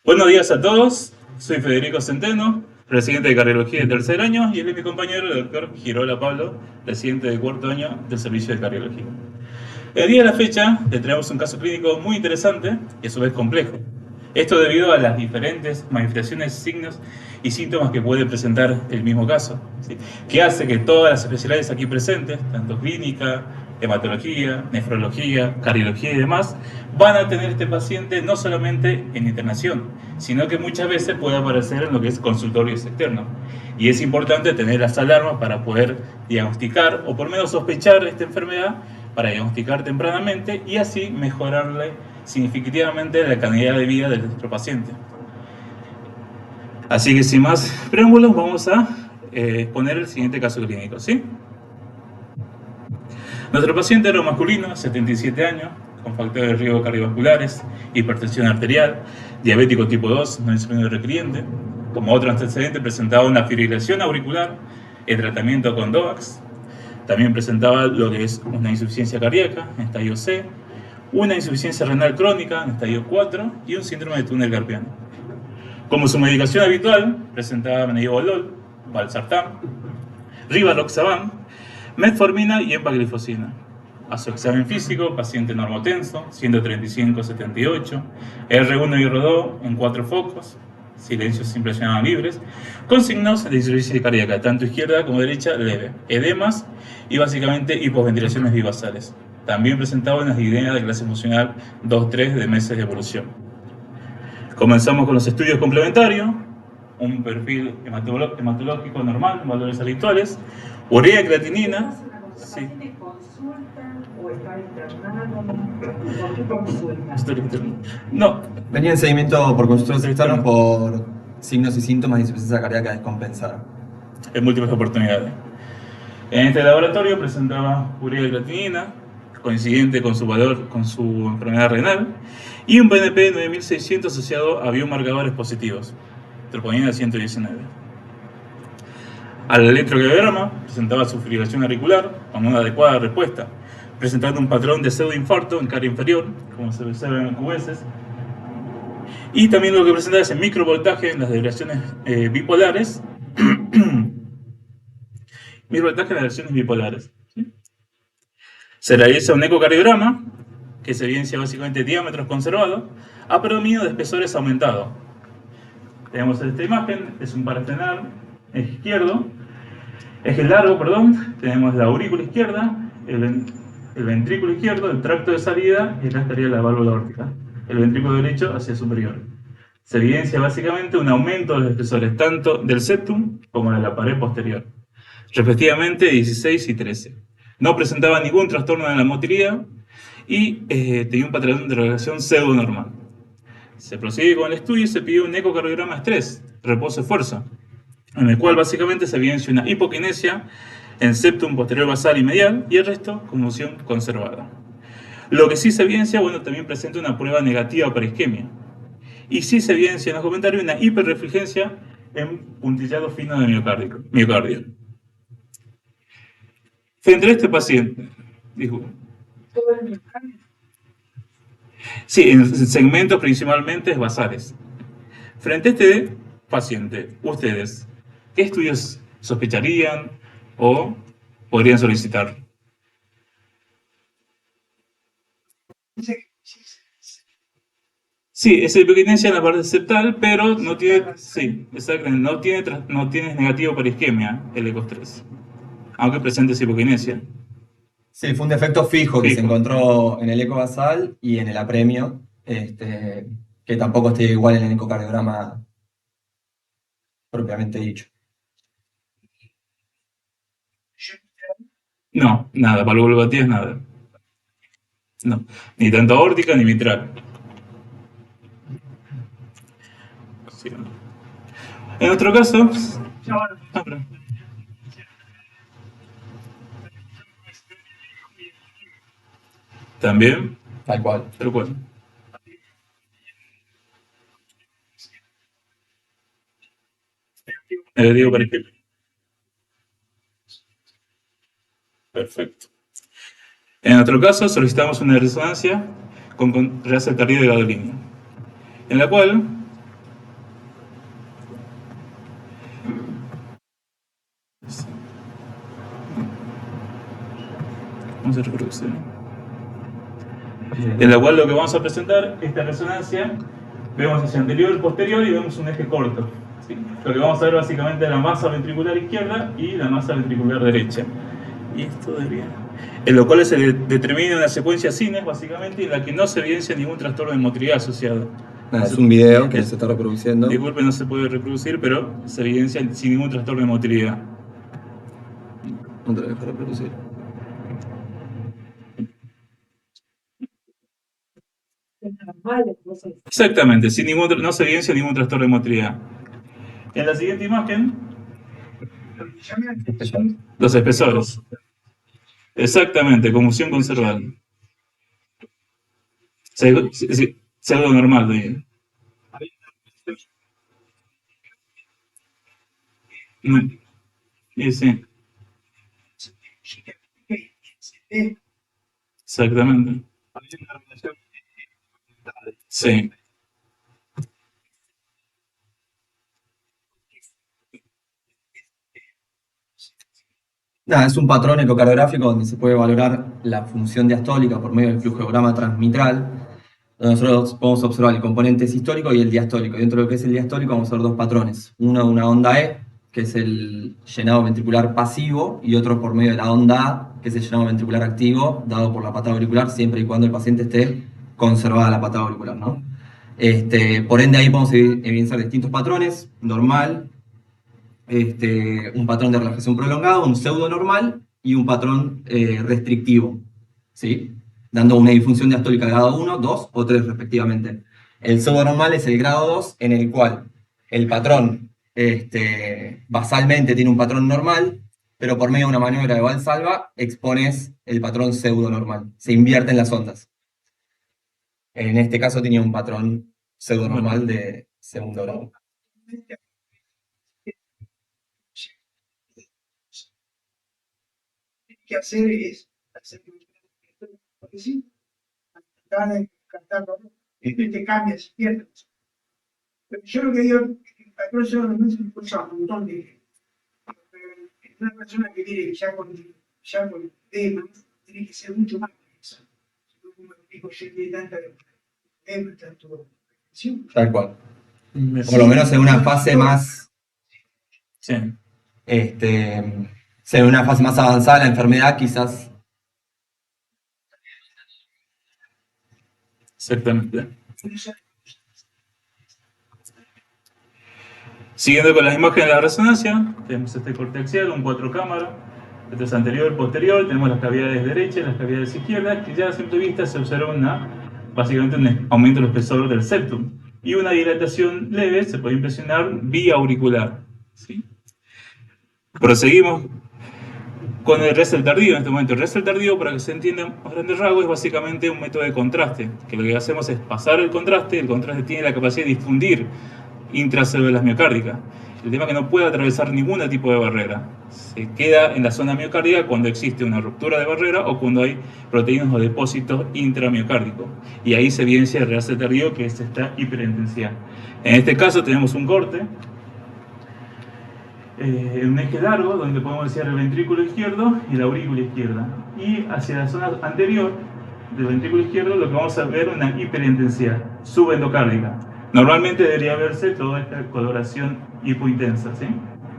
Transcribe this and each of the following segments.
Buenos días a todos, soy Federico Centeno, residente de cardiología de tercer año, y él es mi compañero, el doctor Girola Pablo, residente de cuarto año del servicio de cardiología. El día de la fecha le traemos un caso clínico muy interesante y a su vez complejo. Esto debido a las diferentes manifestaciones, signos y síntomas que puede presentar el mismo caso, ¿sí? Que hace que todas las especialidades aquí presentes, tanto clínica, hematología, nefrología, cardiología y demás, van a tener este paciente no solamente en internación, sino que muchas veces puede aparecer en lo que es consultorios externos. Y es importante tener las alarmas para poder diagnosticar o por lo menos sospechar esta enfermedad, para diagnosticar tempranamente y así mejorarle significativamente la calidad de vida de nuestro paciente. Así que sin más preámbulos vamos a exponer el siguiente caso clínico, ¿sí? Nuestro paciente era un masculino, 77 años, con factores de riesgo cardiovasculares, hipertensión arterial, diabético tipo 2, no insulino requiriente. Como otro antecedente presentaba una fibrilación auricular, el tratamiento con DOACs. También presentaba lo que es una insuficiencia cardíaca en estadio C, una insuficiencia renal crónica en estadio 4 y un síndrome de túnel carpiano. Como su medicación habitual, presentaba menegobalol, valsartán, rivaroxaban, metformina y empaglifosina. A su examen físico, paciente normotenso, 135/78, R1 y R2 en 4 focos, silencios sin presionar libres, con signos de insuficiencia cardíaca, tanto izquierda como derecha leve, edemas y básicamente hipoventilaciones bivasales. También presentaba una disnea de clase funcional 2-3 de meses de evolución. Comenzamos con los estudios complementarios, un perfil hematológico normal, valores habituales, urea y creatinina. Sí. No. Venía en seguimiento por consultas externas por signos y síntomas de insuficiencia cardíaca descompensada. En múltiples oportunidades. En este laboratorio presentaba urea y creatinina, coincidente con su valor, con su enfermedad renal, y un BNP 9600 asociado a biomarcadores positivos, troponina 119. Al electrocardiograma presentaba su fibrilación auricular con una adecuada respuesta, presentando un patrón de pseudoinfarto en cara inferior, como se observa en QS, y también lo que presenta es el microvoltaje en las desviaciones bipolares, microvoltaje en las desviaciones bipolares. ¿Sí? Se realiza un ecocardiograma que se evidencia básicamente diámetros conservados a predominio de espesores aumentados. Tenemos esta imagen, es un parasternal izquierdo, eje largo, perdón, tenemos la aurícula izquierda, el ventrículo izquierdo, el tracto de salida y acá estaría la válvula aórtica. El ventrículo derecho hacia superior. Se evidencia básicamente un aumento de los espesores tanto del septum como de la pared posterior, respectivamente 16 y 13. No presentaba ningún trastorno de la motilidad y tenía un patrón de relajación pseudo normal. Se prosigue con el estudio y se pide un ecocardiograma estrés, reposo-esfuerzo, en el cual básicamente se evidencia una hipoquinesia en septum posterior basal y medial y el resto conmoción conservada. Lo que sí se evidencia, bueno, también presenta una prueba negativa para isquemia. Y sí se evidencia en los comentarios una hiperrefrigencia en puntillado fino de miocardio. Frente a este paciente, dijo, sí, en segmentos principalmente basales. Frente a este paciente, ustedes, ¿qué estudios sospecharían o podrían solicitar? Sí, es hipoquinesia en la parte septal, pero no tiene, sí, exactamente, no tiene negativo para isquemia el ECOS-3, aunque presente esa hipoquinesia. Sí, fue un defecto fijo que se Fijo. encontró en el eco basal y en el apremio, que tampoco esté igual en el ecocardiograma propiamente dicho. No, nada, valvulopatías nada. No, ni tanto aórtica ni mitral. Sí. En otro caso, también, Tal cual. tal cual. Negativo para isquemia. Perfecto. En otro caso, solicitamos una resonancia con resonancia cardíaca de gadolinio, en la cual vamos a reproducir. En la cual lo que vamos a presentar, esta resonancia, vemos hacia anterior, posterior y vemos un eje corto. ¿Sí? Lo que vamos a ver básicamente es la masa ventricular izquierda y la masa ventricular derecha. Y esto debería... En lo cual se determina una secuencia cines, básicamente, en la que no se evidencia ningún trastorno de motricidad asociado. Nada, es un video que se está reproduciendo. Disculpe, no se puede reproducir, pero se evidencia sin ningún trastorno de motricidad. No te lo dejo reproducir. Exactamente, no se evidencia ningún trastorno de motricidad. En la siguiente imagen, los espesores. Exactamente, confusión conservada. Pseudo normal, digo. Y sí, exactamente. Sí. Nada, es un patrón ecocardiográfico donde se puede valorar la función diastólica por medio del flujograma transmitral, donde nosotros podemos observar el componente sistólico y el diastólico. Dentro de lo que es el diastólico vamos a ver dos patrones. Uno de una onda E, que es el llenado ventricular pasivo, y otro por medio de la onda A, que es el llenado ventricular activo, dado por la patada auricular, siempre y cuando el paciente esté conservada la patada auricular, ¿no? Por ende, ahí podemos evidenciar distintos patrones: normal, un patrón de relajación prolongado, un pseudo normal y un patrón restrictivo, ¿sí? Dando una disfunción diastólica de grado 1, 2 o 3 respectivamente. El pseudo normal es el grado 2, en el cual el patrón basalmente tiene un patrón normal, pero por medio de una maniobra de Valsalva expones el patrón pseudo normal. Se invierten las ondas. En este caso tenía un patrón pseudo normal de segundo grado. Que hacer es hacer porque sí, cantarlo, te cambias, pierdes. Pero yo lo que digo, por eso no es un montón de una persona que viene ya con tema, tiene que ser mucho más que eso. No como digo, yo tiene tanta tema, tanto Tal cual. Por lo menos en una fase más. Sí. En una fase más avanzada de la enfermedad, quizás. Exactamente. Siguiendo con las imágenes de la resonancia, tenemos este corte axial, un 4 cámaras. Esto es anterior, posterior, tenemos las cavidades derechas y las cavidades izquierdas, que ya a simple vista se observa básicamente un aumento del espesor del septum. Y una dilatación leve se puede impresionar vía auricular. ¿Sí? Proseguimos con el RESEL tardío en este momento. El RESEL tardío, para que se entienda a grandes rasgos, es básicamente un método de contraste, que lo que hacemos es pasar el contraste tiene la capacidad de difundir intracélulas miocárdicas. El tema es que no puede atravesar ningún tipo de barrera. Se queda en la zona miocárdica cuando existe una ruptura de barrera o cuando hay proteínas o depósitos intramiocárdicos. Y ahí se evidencia el RESEL tardío, que es esta hiperintensidad. En este caso tenemos un corte en un eje largo donde podemos decir el ventrículo izquierdo y la aurícula izquierda, y hacia la zona anterior del ventrículo izquierdo lo que vamos a ver es una hiperintensidad subendocárdica. Normalmente debería verse toda esta coloración hipointensa, ¿sí?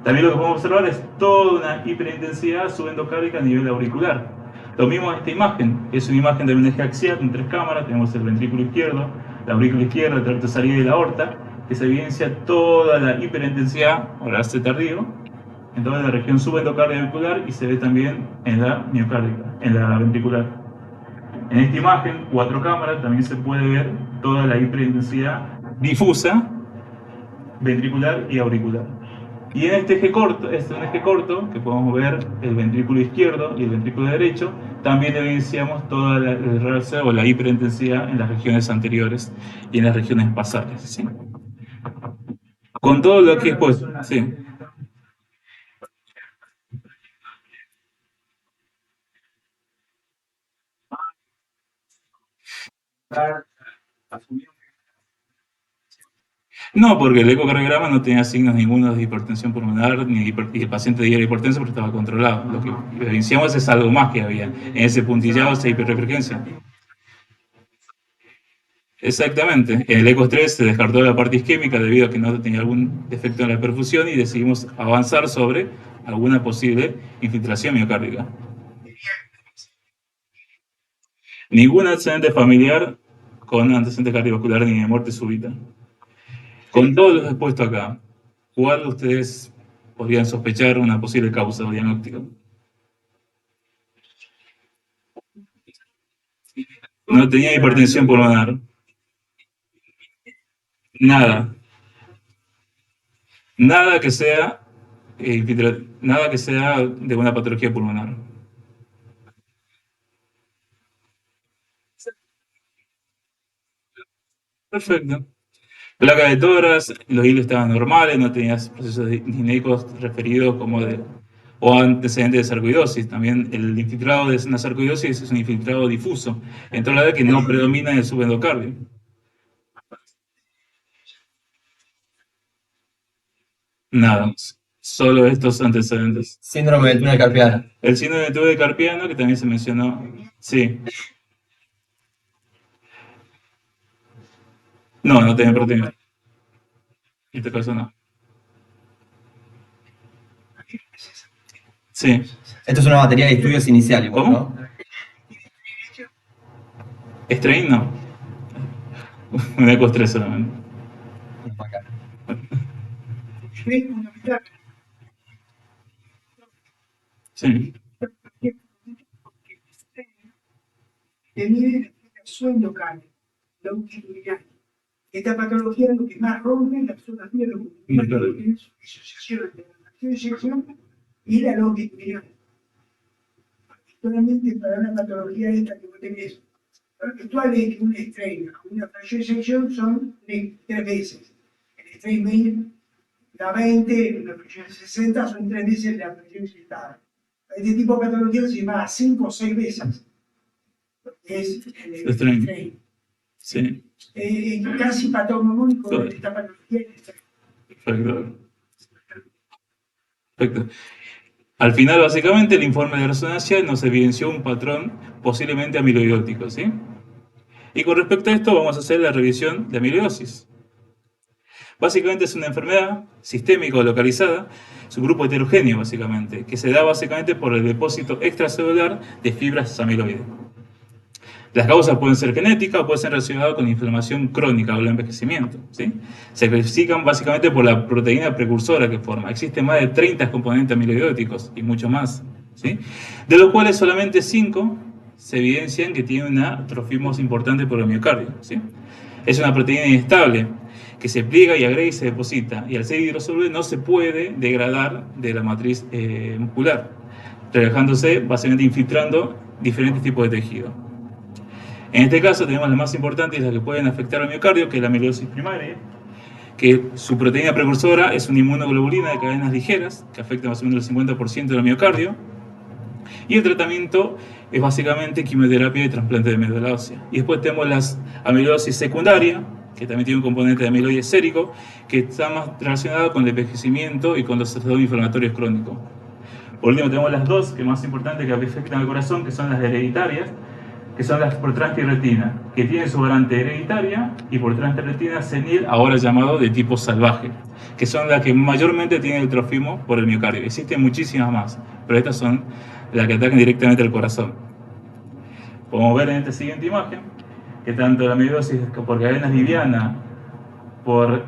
También lo que podemos observar es toda una hiperintensidad subendocárdica a nivel auricular. Lo mismo esta imagen, es una imagen de un eje axial en 3 cámaras. Tenemos el ventrículo izquierdo, la aurícula izquierda, el tracto salida y la aorta, que se evidencia toda la hiperintensidad, o la C tardío, en toda la región subendocardia auricular, y se ve también en la miocárdica, en la ventricular. En esta imagen, 4 cámaras, también se puede ver toda la hiperintensidad difusa, ventricular y auricular. Y en este eje corto, un eje corto, que podemos ver el ventrículo izquierdo y el ventrículo derecho, también evidenciamos toda el RC o la hiperintensidad en las regiones anteriores y en las regiones basales, ¿sí? Con todo lo que pues, sí. No, porque el ecocardiograma no tenía signos ninguno de hipertensión pulmonar, y el paciente era hipertenso porque estaba controlado. Lo que evidenciamos es algo más que había en ese puntillado, esa hiperrefrecuencia. Exactamente. En el ECO 3 se descartó la parte isquémica debido a que no tenía algún defecto en la perfusión y decidimos avanzar sobre alguna posible infiltración miocárdica. Ningún antecedente familiar con antecedente cardiovascular ni de muerte súbita. Con todo lo expuesto acá, ¿cuál de ustedes podrían sospechar una posible causa o diagnóstico? No tenía hipertensión pulmonar. Nada. Nada que sea, nada que sea de una patología pulmonar. Perfecto. Placa de tórax, los hilos estaban normales, no tenías procesos disnéicos referidos como de o antecedentes de sarcoidosis. También el infiltrado de una sarcoidosis es un infiltrado difuso, entonces la verdad que no predomina en el subendocardio. Nada más. Solo estos antecedentes. Síndrome del túnel carpiano. El síndrome de tubo de Carpiano, que también se mencionó, sí. No, no tenía proteína. En este caso no. Sí. Esto es una batería de estudios inicial, igual, ¿Cómo? ¿no? Strain no. Un eco 3 solamente. Acá. Es fundamental. Sí. Que mide la sueño carne, longitudinal. Esta patología lo que más rompe las zonas de los asociación de la inyección y la longitudinal. Particularmente para una patología esta que vos tenés. Lo habitual es que un strain, una fracción son de 3 veces. El strain 20, la 20, la fracción 60 son 3 veces la fracción inyectada. Este tipo de patología se va a 5 o 6 veces. Es el strain. Sí. Casi patognomónico de esta patología. Perfecto. Perfecto. Al final, básicamente, el informe de resonancia nos evidenció un patrón posiblemente amiloidótico, ¿sí? Y con respecto a esto, vamos a hacer la revisión de amiloidosis. Básicamente es una enfermedad sistémica o localizada, es un grupo heterogéneo, básicamente, que se da básicamente por el depósito extracelular de fibras amiloides. Las causas pueden ser genéticas o pueden ser relacionadas con inflamación crónica o el envejecimiento, ¿sí? Se clasifican básicamente por la proteína precursora que forma. Existen más de 30 componentes amiloidóticos y mucho más, ¿sí? De los cuales solamente 5 se evidencian que tienen un atrofismo importante por el miocardio, ¿sí? Es una proteína inestable que se pliega y agrega y se deposita, y al ser hidrosoluble no se puede degradar de la matriz muscular, relajándose, básicamente infiltrando diferentes tipos de tejido. En este caso tenemos las más importantes, las que pueden afectar al miocardio, que es la amiloidosis primaria, que su proteína precursora es una inmunoglobulina de cadenas ligeras, que afecta más o menos el 50% del miocardio, y el tratamiento es básicamente quimioterapia y trasplante de médula ósea. Y después tenemos las amiloidosis secundaria, que también tiene un componente de amiloide sérico, que está más relacionado con el envejecimiento y con los trastornos inflamatorios crónicos. Por último tenemos las dos que más importantes que afectan al corazón, que son las hereditarias, que son las por transtibretina, que tienen su variante hereditaria, y por transtibretina senil, ahora llamado de tipo salvaje, que son las que mayormente tienen el trofismo por el miocardio. Existen muchísimas más, pero estas son las que atacan directamente al corazón. Podemos ver en esta siguiente imagen que tanto la amiloidosis por cadenas livianas, por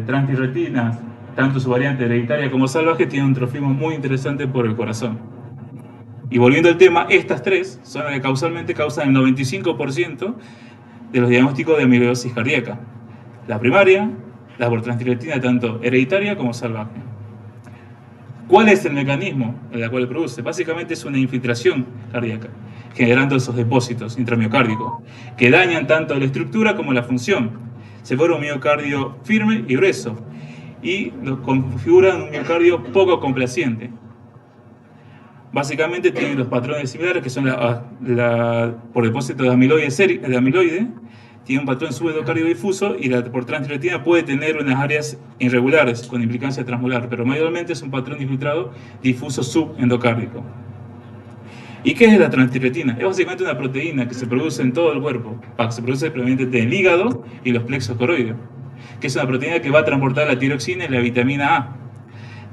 transtibretina, tanto su variante hereditaria como salvaje, tienen un trofismo muy interesante por el corazón. Y volviendo al tema, estas tres son las que causalmente causan el 95% de los diagnósticos de amiloidosis cardíaca. La primaria, la por transtibretina tanto hereditaria como salvaje. ¿Cuál es el mecanismo en el cual produce? Básicamente es una infiltración cardíaca, generando esos depósitos intramiocárdicos, que dañan tanto la estructura como la función. Se forma un miocardio firme y grueso, y lo configuran un miocardio poco complaciente. Básicamente tienen los patrones similares, que son por depósito de amiloide, tiene un patrón subendocardio difuso y la por transtiretina puede tener unas áreas irregulares con implicancia transmolar, pero mayormente es un patrón infiltrado difuso subendocárdico. ¿Y qué es la transtiretina? Es básicamente una proteína que se produce en todo el cuerpo, se produce previamente en el hígado y los plexos coroides, que es una proteína que va a transportar la tiroxina y la vitamina A.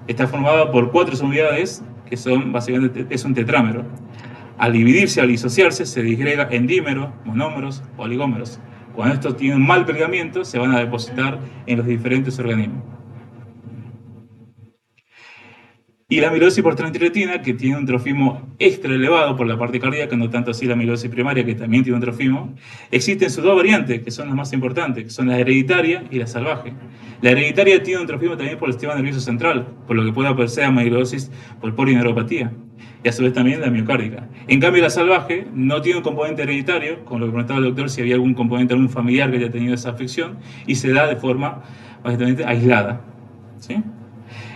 Está formada por 4 subunidades, que son básicamente es un tetrámero. Al dividirse, al disociarse, se disgrega en dímeros, monómeros o oligómeros. Cuando estos tienen un mal plegamiento, se van a depositar en los diferentes organismos. Y la amiloidosis por transtiretina, que tiene un trofismo extra elevado por la parte cardíaca, no tanto así la amiloidosis primaria, que también tiene un trofismo, existen sus dos variantes, que son las más importantes, que son la hereditaria y la salvaje. La hereditaria tiene un trofismo también por el sistema nervioso central, por lo que puede aparecer amiloidosis por polineuropatía, y a su vez también la miocárdica. En cambio, la salvaje no tiene un componente hereditario, con lo que preguntaba el doctor si había algún componente, algún familiar que haya tenido esa afección, y se da de forma básicamente aislada, ¿sí?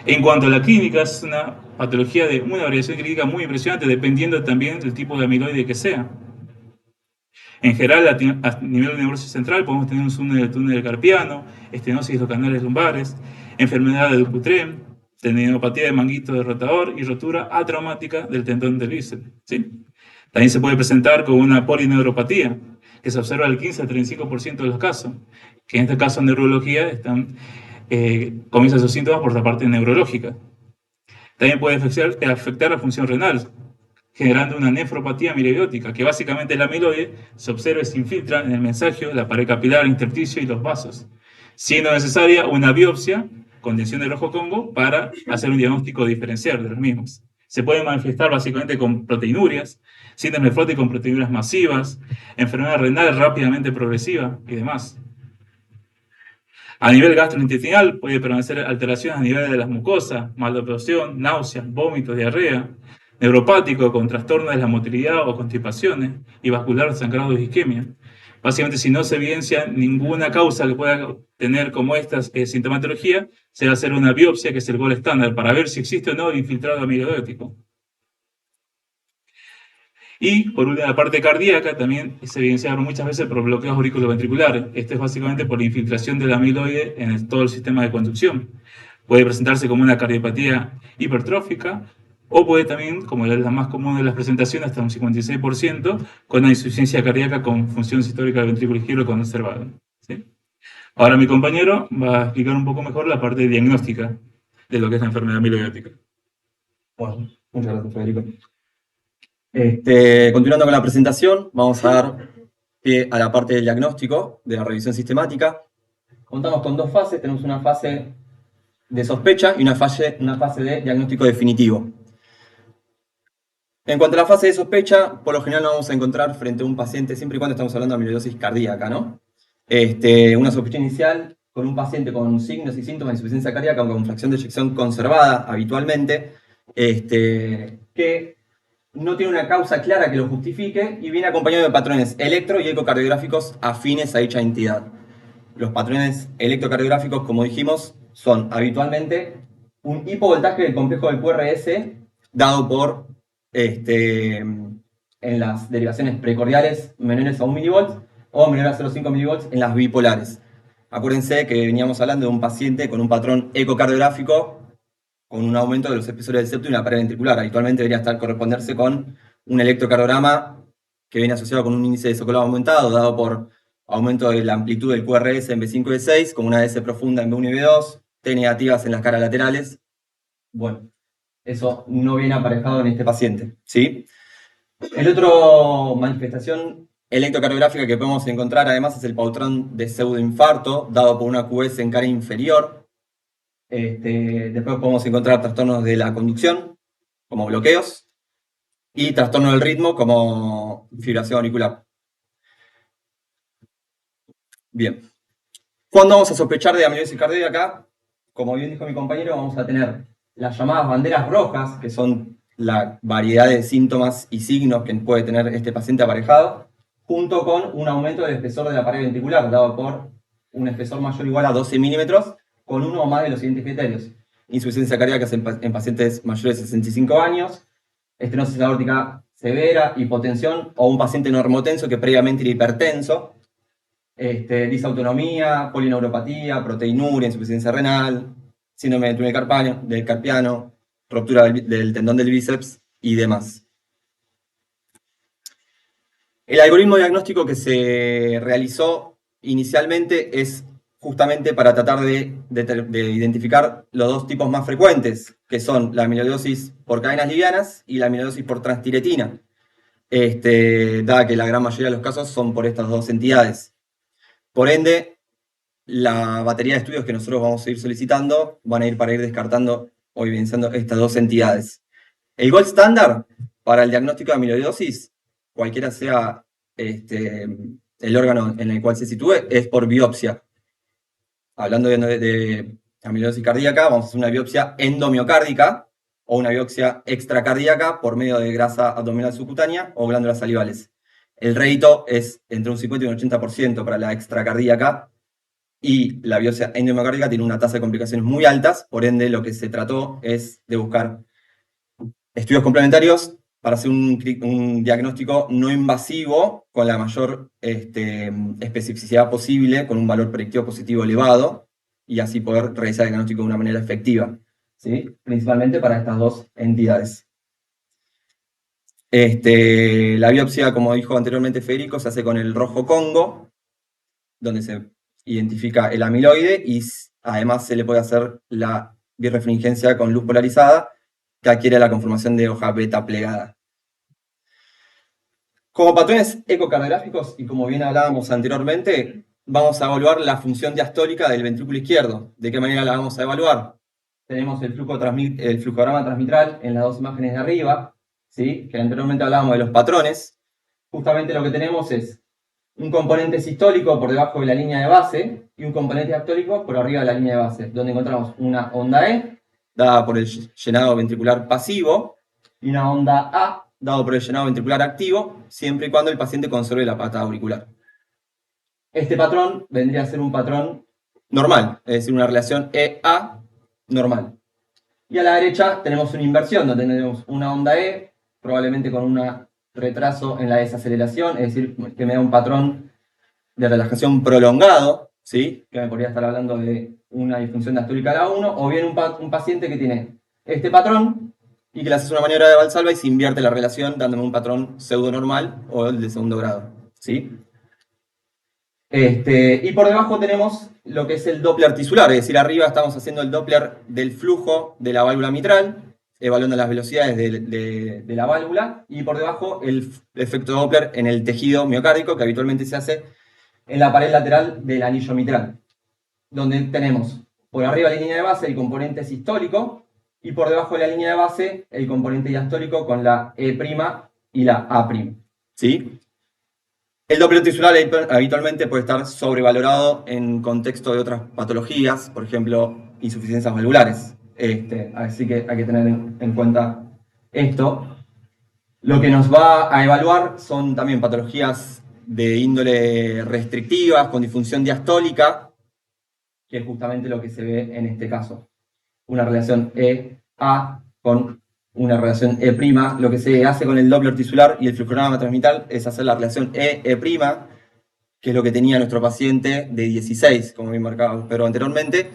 En cuanto a la clínica, es una patología de una variación clínica muy impresionante, dependiendo también del tipo de amiloide que sea. En general, a nivel de neurosis central, podemos tener un túnel carpiano, estenosis de los canales lumbares, enfermedad de Dupuytren, tendinopatía de manguito de rotador y rotura atraumática del tendón del bíceps, ¿sí? También se puede presentar con una polineuropatía, que se observa el 15 al 35% de los casos, que en este caso en neurología comienzan sus síntomas por la parte neurológica. También puede afectar la función renal, generando una nefropatía amiloidótica, que básicamente el amiloide se observa y se infiltra en el mensajio, la pared capilar, el intersticio y los vasos, siendo necesaria una biopsia con tensión del ojo Congo para hacer un diagnóstico diferencial de los mismos. Se puede manifestar básicamente con proteinurias, síndrome nefrótico con proteinurias masivas, enfermedad renal rápidamente progresiva y demás. A nivel gastrointestinal puede permanecer alteraciones a nivel de las mucosas, malabsorción, náuseas, vómitos, diarrea, neuropático con trastornos de la motilidad o constipaciones, y vascular sangrado y isquemia. Básicamente, si no se evidencia ninguna causa que pueda tener como esta sintomatología, se va a hacer una biopsia, que es el gol estándar, para ver si existe o no el infiltrado amiloidótico. Y por una parte cardíaca también se evidenciaron muchas veces por bloqueos auriculoventriculares. Esto es básicamente por la infiltración del amiloide en todo el sistema de conducción. Puede presentarse como una cardiopatía hipertrófica o puede también, como es la más común de las presentaciones, hasta un 56%, con una insuficiencia cardíaca con función sistólica del ventrículo izquierdo conservada, ¿sí? Ahora mi compañero va a explicar un poco mejor la parte diagnóstica de lo que es la enfermedad amiloidótica. Bueno, muchas gracias, Federico. Continuando con la presentación, vamos a dar pie a la parte del diagnóstico, de la revisión sistemática. Contamos con dos fases, tenemos una fase de sospecha y una fase de diagnóstico definitivo. En cuanto a la fase de sospecha, por lo general nos vamos a encontrar frente a un paciente, siempre y cuando estamos hablando de amiloidosis cardíaca, ¿no? Una sospecha inicial con un paciente con signos y síntomas de insuficiencia cardíaca o con fracción de eyección conservada habitualmente, que no tiene una causa clara que lo justifique y viene acompañado de patrones electro y ecocardiográficos afines a dicha entidad. Los patrones electrocardiográficos, como dijimos, son habitualmente un hipovoltaje del complejo del QRS dado por, en las derivaciones precordiales menores a 1 mV o menor a 0,5 mV en las bipolares. Acuérdense que veníamos hablando de un paciente con un patrón ecocardiográfico con un aumento de los espesores del septo y una pared ventricular. Habitualmente debería corresponderse con un electrocardiograma que viene asociado con un índice de Sokolov aumentado, dado por aumento de la amplitud del QRS en B5 y B6, con una S profunda en B1 y B2, T negativas en las caras laterales. Bueno, eso no viene aparejado en este paciente, ¿sí? El otro manifestación electrocardiográfica que podemos encontrar además es el patrón de pseudoinfarto, dado por una QS en cara inferior. Después podemos encontrar trastornos de la conducción, como bloqueos, y trastorno del ritmo, como fibrilación auricular. Bien. ¿Cuándo vamos a sospechar de amiloidosis cardíaca? Como bien dijo mi compañero, vamos a tener las llamadas banderas rojas, que son la variedad de síntomas y signos que puede tener este paciente aparejado, junto con un aumento del espesor de la pared ventricular, dado por un espesor mayor o igual a 12 milímetros, con uno o más de los siguientes criterios: insuficiencia cardíaca en pacientes mayores de 65 años, estenosis aórtica severa, hipotensión o un paciente normotenso que previamente era hipertenso, disautonomía, polineuropatía, proteinuria, insuficiencia renal, síndrome de túnel del carpiano, ruptura del tendón del bíceps y demás. El algoritmo diagnóstico que se realizó inicialmente es justamente para tratar de identificar los dos tipos más frecuentes, que son la amiloidosis por cadenas livianas y la amiloidosis por transtiretina, dada que la gran mayoría de los casos son por estas dos entidades. Por ende, la batería de estudios que nosotros vamos a ir solicitando van a ir para ir descartando o evidenciando estas dos entidades. El gold standard para el diagnóstico de amiloidosis, cualquiera sea el órgano en el cual se sitúe, es por biopsia. Hablando de amiloidosis cardíaca, vamos a hacer una biopsia endomiocárdica o una biopsia extracardíaca por medio de grasa abdominal subcutánea o glándulas salivales. El rédito es entre un 50 y un 80% para la extracardíaca, y la biopsia endomiocárdica tiene una tasa de complicaciones muy altas, por ende lo que se trató es de buscar estudios complementarios para hacer un diagnóstico no invasivo con la mayor especificidad posible, con un valor predictivo positivo elevado, y así poder realizar el diagnóstico de una manera efectiva, ¿sí? Principalmente para estas dos entidades. La biopsia, como dijo anteriormente Federico, se hace con el rojo Congo, donde se identifica el amiloide, y además se le puede hacer la birrefringencia con luz polarizada, que adquiere la conformación de hoja beta plegada. Como patrones ecocardiográficos, y como bien hablábamos anteriormente, vamos a evaluar la función diastólica del ventrículo izquierdo. ¿De qué manera la vamos a evaluar? Tenemos el flujograma transmitral en las dos imágenes de arriba, ¿sí? Que anteriormente hablábamos de los patrones. Justamente lo que tenemos es un componente sistólico por debajo de la línea de base y un componente diastólico por arriba de la línea de base, donde encontramos una onda E, dada por el llenado ventricular pasivo, y una onda A, dado por el llenado ventricular activo, siempre y cuando el paciente conserve la pata auricular. Este patrón vendría a ser un patrón normal, es decir, una relación EA normal. Y a la derecha tenemos una inversión, donde tenemos una onda E, probablemente con un retraso en la desaceleración, es decir, que me da un patrón de relajación prolongado, ¿sí? Que me podría estar hablando de una disfunción diastólica a la 1, o bien un paciente que tiene este patrón y que le haces una maniobra de Valsalva y se invierte la relación dándome un patrón pseudo normal o el de segundo grado, ¿sí? Y por debajo tenemos lo que es el Doppler tisular, es decir, arriba estamos haciendo el Doppler del flujo de la válvula mitral, evaluando las velocidades de la válvula, y por debajo el efecto Doppler en el tejido miocárdico, que habitualmente se hace en la pared lateral del anillo mitral, donde tenemos por arriba de la línea de base el componente sistólico, y por debajo de la línea de base el componente diastólico con la E' y la A', ¿sí? El Doppler tisular habitualmente puede estar sobrevalorado en contexto de otras patologías, por ejemplo, insuficiencias valvulares. Así que hay que tener en cuenta esto. Lo que nos va a evaluar son también patologías de índole restrictivas, con disfunción diastólica, que es justamente lo que se ve en este caso. Una relación EA con una relación E'. Lo que se hace con el Doppler tisular y el flujograma transmitral es hacer la relación E', que es lo que tenía nuestro paciente de 16, como bien marcado, pero anteriormente.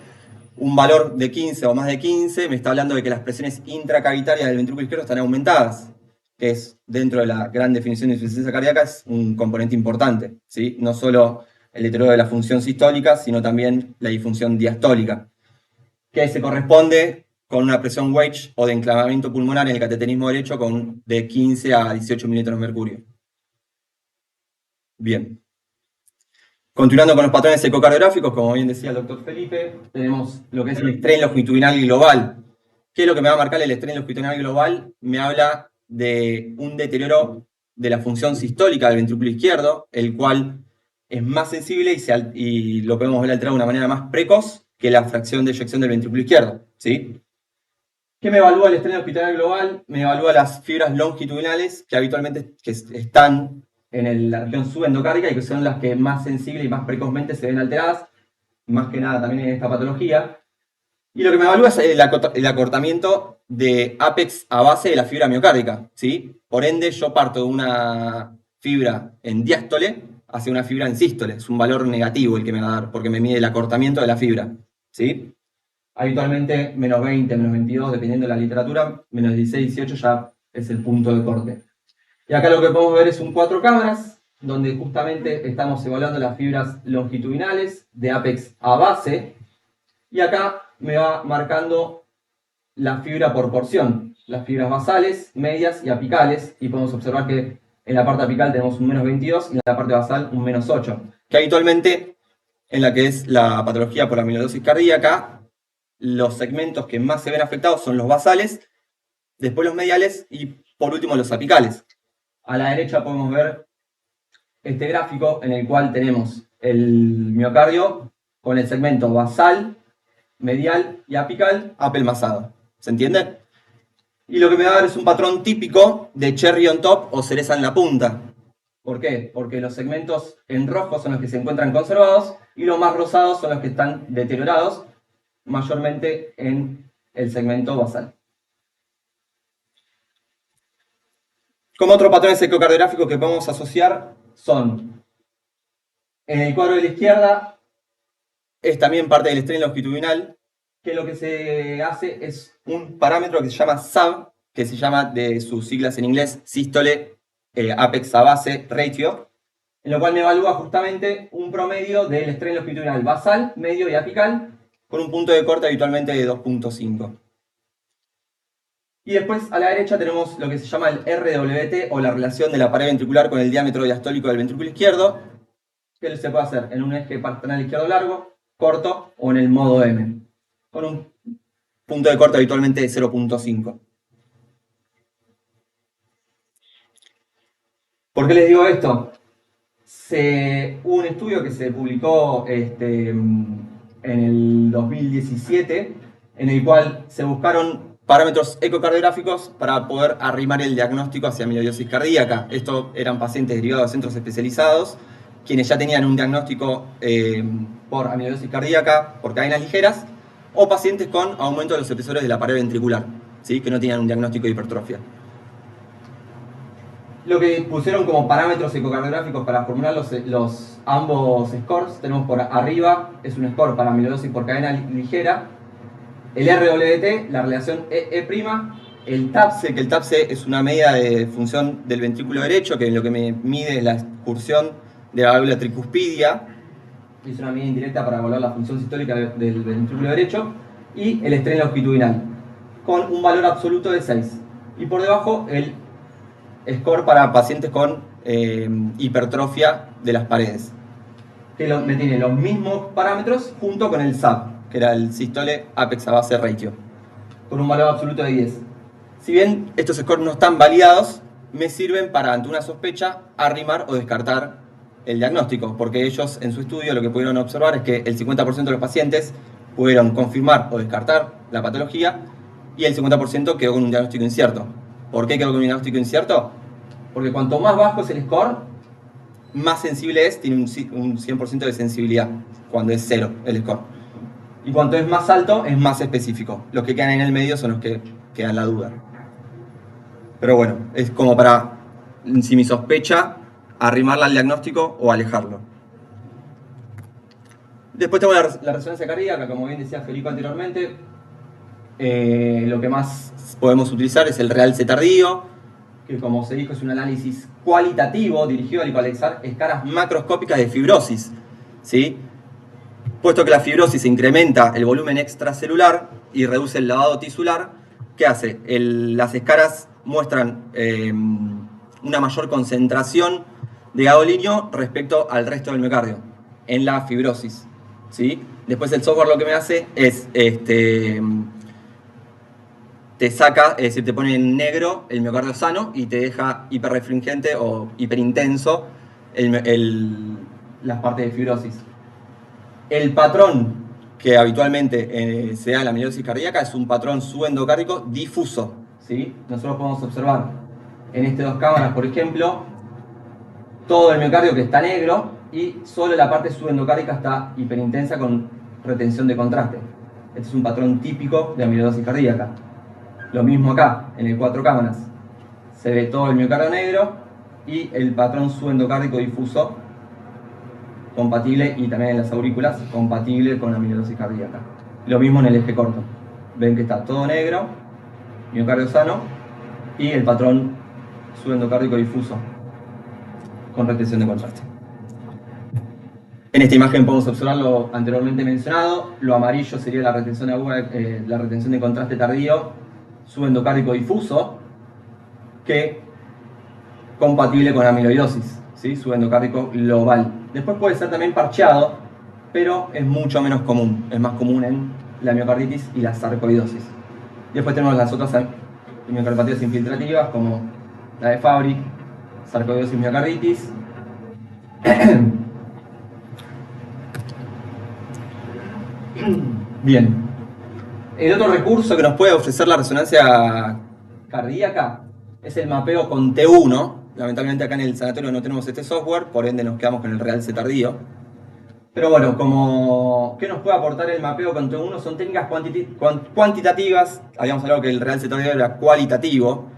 Un valor de 15 o más de 15 me está hablando de que las presiones intracavitarias del ventrículo izquierdo están aumentadas, que es, dentro de la gran definición de insuficiencia cardíaca, es un componente importante, ¿sí? No solo el deterioro de la función sistólica, sino también la disfunción diastólica, que se corresponde con una presión wedge o de enclavamiento pulmonar en el cateterismo derecho de 15 a 18 milímetros de mercurio. Bien. Continuando con los patrones ecocardiográficos, como bien decía el doctor Felipe, tenemos lo que es el strain longitudinal global. ¿Qué es lo que me va a marcar el strain longitudinal global? Me habla de un deterioro de la función sistólica del ventrículo izquierdo, el cual es más sensible y lo podemos ver alterado de una manera más precoz que la fracción de eyección del ventrículo izquierdo, ¿sí? ¿Qué me evalúa el strain longitudinal global? Me evalúa las fibras longitudinales que habitualmente están en la región subendocárdica y que son las que más sensible y más precozmente se ven alteradas, más que nada también en esta patología. Y lo que me evalúa es el acortamiento de apex a base de la fibra miocárdica, ¿sí? Por ende, yo parto de una fibra en diástole, hacia una fibra en sístole. Es un valor negativo el que me va a dar, porque me mide el acortamiento de la fibra, ¿sí? Habitualmente menos 20, menos 22, dependiendo de la literatura, menos 16, 18 ya es el punto de corte. Y acá lo que podemos ver es un 4 cámaras, donde justamente estamos evaluando las fibras longitudinales de apex a base, y acá me va marcando la fibra por porción, las fibras basales, medias y apicales, y podemos observar que en la parte apical tenemos un menos 22 y en la parte basal un menos 8, que habitualmente en la que es la patología por amiloidosis cardíaca, los segmentos que más se ven afectados son los basales, después los mediales y por último los apicales. A la derecha podemos ver este gráfico en el cual tenemos el miocardio con el segmento basal, medial y apical apelmazado. ¿Se entiende? Y lo que me va a dar es un patrón típico de cherry on top o cereza en la punta. ¿Por qué? Porque los segmentos en rojo son los que se encuentran conservados y los más rosados son los que están deteriorados, mayormente en el segmento basal. Como otros patrones ecocardiográficos que podemos asociar son, en el cuadro de la izquierda, es también parte del estrés longitudinal, que lo que se hace es un parámetro que se llama SAB, que se llama de sus siglas en inglés sístole apex a base ratio, en lo cual me evalúa justamente un promedio del estrés longitudinal basal, medio y apical, con un punto de corte habitualmente de 2.5. Y después a la derecha tenemos lo que se llama el RWT o la relación de la pared ventricular con el diámetro diastólico del ventrículo izquierdo, que se puede hacer en un eje paternal izquierdo largo, corto o en el modo M, con un punto de corte habitualmente de 0.5. ¿Por qué les digo esto? Hubo un estudio que se publicó en el 2017, en el cual se buscaron parámetros ecocardiográficos para poder arrimar el diagnóstico hacia amiloidosis cardíaca. Estos eran pacientes derivados de centros especializados, quienes ya tenían un diagnóstico por amiloidosis cardíaca por cadenas ligeras, o pacientes con aumento de los espesores de la pared ventricular, ¿sí? Que no tenían un diagnóstico de hipertrofia. Lo que pusieron como parámetros ecocardiográficos para formular ambos scores, tenemos por arriba, es un score para amiloidosis por cadena ligera, el RWT, la relación E', el TAPSE, que el TAPSE es una medida de función del ventrículo derecho, que es lo que me mide la excursión de la válvula tricuspidia, es una medida indirecta para evaluar la función sistólica del ventrículo derecho, y el estrés longitudinal, con un valor absoluto de 6. Y por debajo el score para pacientes con hipertrofia de las paredes, que me tiene los mismos parámetros junto con el SAB, que era el sístole apex a base ratio, con un valor absoluto de 10. Si bien estos scores no están validados, me sirven para, ante una sospecha, arrimar o descartar el diagnóstico, porque ellos en su estudio lo que pudieron observar es que el 50% de los pacientes pudieron confirmar o descartar la patología y el 50% quedó con un diagnóstico incierto. ¿Por qué quedó con un diagnóstico incierto? Porque cuanto más bajo es el score, más sensible es, tiene un 100% de sensibilidad, cuando es 0 el score. Y cuanto es más alto, es más específico. Los que quedan en el medio son los que quedan la duda. Pero bueno, es como para, si mi sospecha, arrimarla al diagnóstico o alejarlo. Después tengo la resonancia cardíaca, como bien decía Federico anteriormente. Lo que más podemos utilizar es el realce tardío, que como se dijo es un análisis cualitativo dirigido a localizar escalas macroscópicas de fibrosis, ¿sí? Puesto que la fibrosis incrementa el volumen extracelular y reduce el lavado tisular, ¿qué hace? Las escaras muestran una mayor concentración de gadolinio respecto al resto del miocardio en la fibrosis, ¿sí? Después el software lo que me hace es te saca, es decir, te pone en negro el miocardio sano y te deja hiperrefringente o hiperintenso las partes de fibrosis. El patrón que habitualmente se da en la amiloidosis cardíaca es un patrón subendocárdico difuso, ¿sí? Nosotros podemos observar en estas dos cámaras, por ejemplo, todo el miocardio que está negro y solo la parte subendocárdica está hiperintensa con retención de contraste. Este es un patrón típico de amiloidosis cardíaca. Lo mismo acá, en el 4 cámaras. Se ve todo el miocardio negro y el patrón subendocárdico difuso compatible, y también en las aurículas, compatible con amiloidosis cardíaca. Lo mismo en el eje corto. Ven que está todo negro, miocardio sano, y el patrón subendocárdico difuso con retención de contraste. En esta imagen podemos observar lo anteriormente mencionado. Lo amarillo sería la retención aguda, la retención de contraste tardío subendocárdico difuso, que compatible con amiloidosis, ¿sí? Subendocárdico global. Después puede ser también parcheado, pero es mucho menos común. Es más común en la miocarditis y la sarcoidosis. Después tenemos las otras miocardiopatías infiltrativas, como la de Fabry, sarcoidosis miocarditis. Bien. El otro recurso que nos puede ofrecer la resonancia cardíaca es el mapeo con T1. Lamentablemente acá en el sanatorio no tenemos este software, por ende nos quedamos con el realce tardío. Pero bueno, ¿qué nos puede aportar el mapeo con T1? Son técnicas cuantitativas. Habíamos hablado que el realce tardío era cualitativo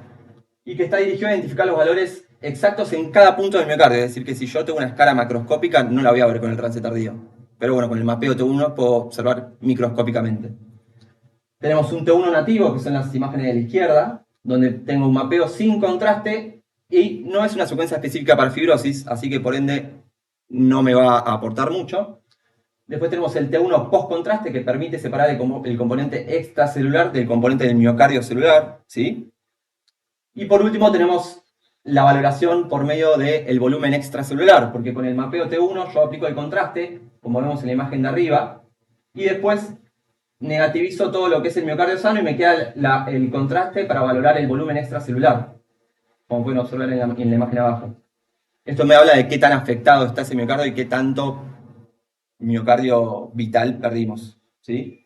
y que está dirigido a identificar los valores exactos en cada punto del miocardio. Es decir, que si yo tengo una escala macroscópica, no la voy a ver con el realce tardío. Pero bueno, con el mapeo T1 puedo observar microscópicamente. Tenemos un T1 nativo, que son las imágenes de la izquierda, donde tengo un mapeo sin contraste y no es una secuencia específica para fibrosis, así que por ende no me va a aportar mucho. Después tenemos el T1 post-contraste, que permite separar el componente extracelular del componente del miocardio celular, ¿sí? Y por último tenemos la valoración por medio del volumen extracelular, porque con el mapeo T1 yo aplico el contraste, como vemos en la imagen de arriba, y después negativizo todo lo que es el miocardio sano y me queda el contraste para valorar el volumen extracelular, como pueden observar en la imagen abajo. Esto me habla de qué tan afectado está ese miocardio y qué tanto miocardio vital perdimos, ¿sí?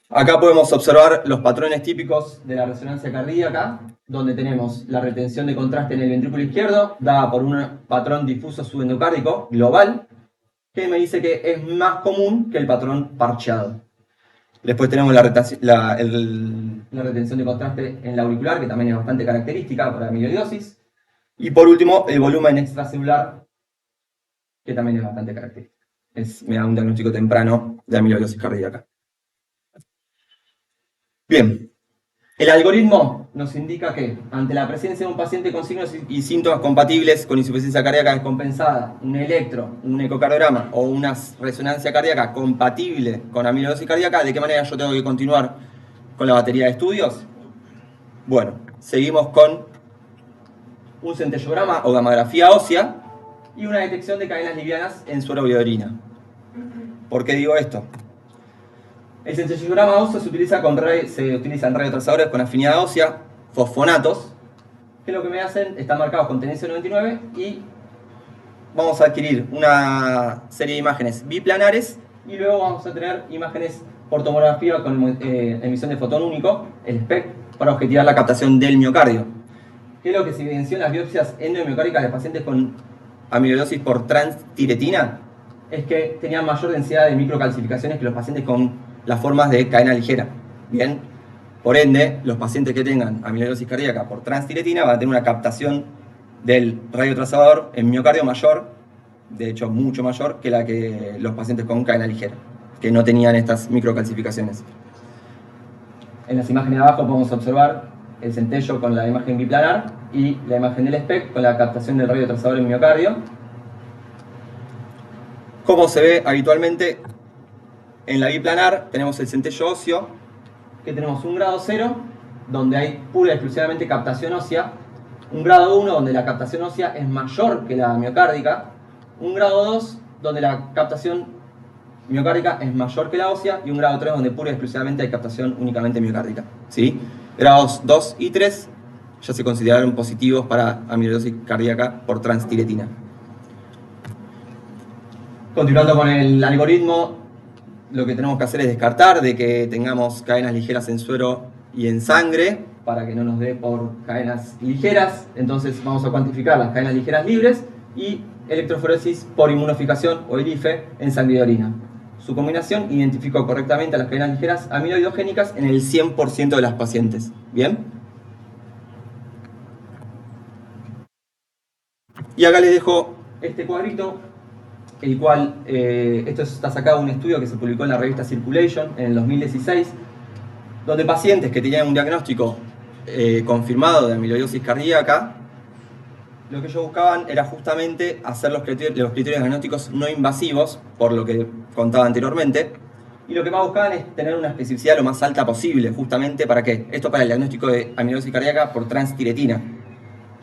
Acá podemos observar los patrones típicos de la resonancia cardíaca, donde tenemos la retención de contraste en el ventrículo izquierdo, dada por un patrón difuso subendocárdico global, que me dice que es más común que el patrón parcheado. Después tenemos la retención de contraste en la auricular, que también es bastante característica para la amiloidosis. Y por último, el volumen extracelular, que también es bastante característico. Me da un diagnóstico temprano de amiloidosis cardíaca. Bien, el algoritmo nos indica que ante la presencia de un paciente con signos y síntomas compatibles con insuficiencia cardíaca descompensada, un electro, un ecocardiograma o una resonancia cardíaca compatible con amiloidosis cardíaca, ¿de qué manera yo tengo que continuar con la batería de estudios? Bueno, seguimos con un centellograma o gamografía ósea y una detección de cadenas livianas en suero de orina. ¿Por qué digo esto? El centellograma óseo se utilizan radiotrazadores con afinidad ósea, fosfonatos, que lo que me hacen, están marcados con tenencia 99 y vamos a adquirir una serie de imágenes biplanares y luego vamos a tener imágenes por tomografía con emisión de fotón único, el SPECT, para objetivar la captación del miocardio. ¿Qué es lo que se evidenció en las biopsias endomiocárdicas de pacientes con amiloidosis por transtiretina? Es que tenían mayor densidad de microcalcificaciones que los pacientes con las formas de cadena ligera. Bien, por ende, los pacientes que tengan amiloidosis cardíaca por transtiretina van a tener una captación del radiotrazador en miocardio mayor, de hecho mucho mayor que la que los pacientes con cadena ligera, que no tenían estas microcalcificaciones. En las imágenes de abajo podemos observar el centello con la imagen biplanar y la imagen del SPECT con la captación del radiotrazador en miocardio. Como se ve habitualmente en la biplanar, tenemos el centello óseo, que tenemos un grado 0, donde hay pura y exclusivamente captación ósea, un grado 1, donde la captación ósea es mayor que la miocárdica, un grado 2, donde la captación miocárdica es mayor que la ósea, y un grado 3, donde pura y exclusivamente hay captación únicamente miocárdica, ¿sí? Grados 2 y 3 ya se consideraron positivos para amiloidosis cardíaca por transtiretina. Continuando con el algoritmo, lo que tenemos que hacer es descartar de que tengamos cadenas ligeras en suero y en sangre, para que no nos dé por cadenas ligeras. Entonces vamos a cuantificar las cadenas ligeras libres y electroforesis por inmunificación o ELIFE en sangre y orina. Su combinación identificó correctamente a las cadenas ligeras amiloidogénicas en el 100% de las pacientes. ¿Bien? Y acá les dejo este cuadrito, el cual, esto está sacado de un estudio que se publicó en la revista Circulation en el 2016, donde pacientes que tenían un diagnóstico confirmado de amiloidosis cardíaca, lo que ellos buscaban era justamente hacer los criterios diagnósticos no invasivos, por lo que contaba anteriormente, y lo que más buscaban es tener una especificidad lo más alta posible, justamente para ¿qué? Esto para el diagnóstico de amiloidosis cardíaca por transtiretina,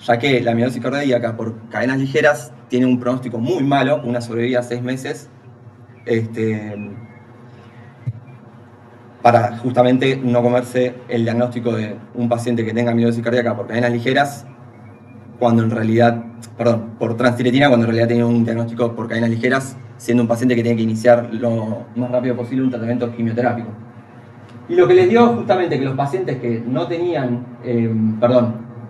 ya que la amiloidosis cardíaca por cadenas ligeras tiene un pronóstico muy malo, una sobrevida a 6 meses, para justamente no comerse el diagnóstico de un paciente que tenga amiloidosis cardíaca por cadenas ligeras, cuando en realidad, perdón, por transtiretina, cuando en realidad tiene un diagnóstico por cadenas ligeras, siendo un paciente que tiene que iniciar lo más rápido posible un tratamiento quimioterápico. Y lo que les dio justamente que los pacientes que no tenían,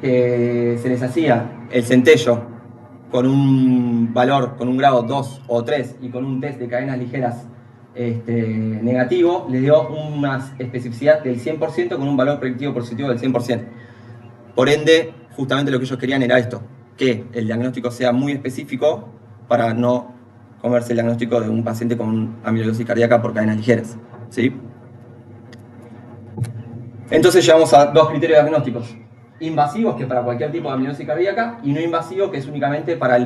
que se les hacía el centello con un valor, con un grado 2 o 3 y con un test de cadenas ligeras negativo, les dio una especificidad del 100% con un valor predictivo positivo del 100%. Por ende, justamente lo que ellos querían era esto, que el diagnóstico sea muy específico para no comerse el diagnóstico de un paciente con amiloidosis cardíaca por cadenas ligeras, ¿sí? Entonces llegamos a dos criterios diagnósticos: invasivos, que es para cualquier tipo de amiloidosis cardíaca, y no invasivo, que es únicamente para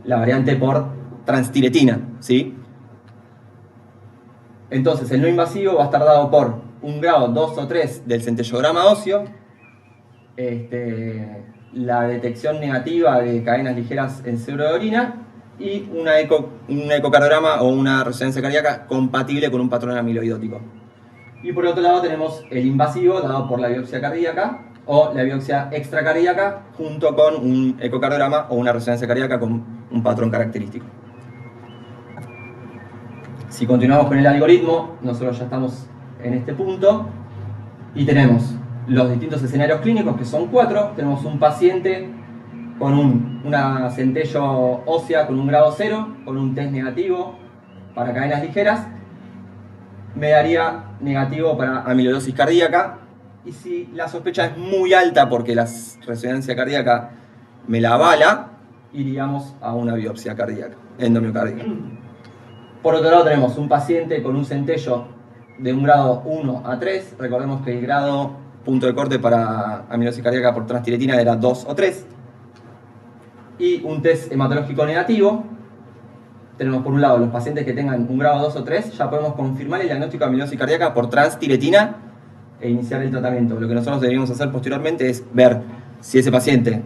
la variante por transtiretina, ¿sí? Entonces el no invasivo va a estar dado por un grado 2 o 3 del centellograma óseo, la detección negativa de cadenas ligeras en suero de orina y un ecocardiograma o una resonancia cardíaca compatible con un patrón amiloidótico. Y por otro lado tenemos el invasivo dado por la biopsia cardíaca o la biopsia extracardíaca junto con un ecocardiograma o una resonancia cardíaca con un patrón característico. Si continuamos con el algoritmo, nosotros ya estamos en este punto y tenemos los distintos escenarios clínicos, que son 4. Tenemos un paciente con una centello ósea con un grado 0, con un test negativo para cadenas ligeras, me daría negativo para amiloidosis cardíaca, y si la sospecha es muy alta porque la resonancia cardíaca me la avala, iríamos a una biopsia cardíaca, endomiocárdica. Por otro lado tenemos un paciente con un centello de un grado 1 a 3, recordemos que el grado punto de corte para amiloidosis cardíaca por transtiretina era 2 o 3, y un test hematológico negativo. Tenemos por un lado los pacientes que tengan un grado 2 o 3, ya podemos confirmar el diagnóstico de amiloidosis cardíaca por transtiretina e iniciar el tratamiento. Lo que nosotros deberíamos hacer posteriormente es ver si ese paciente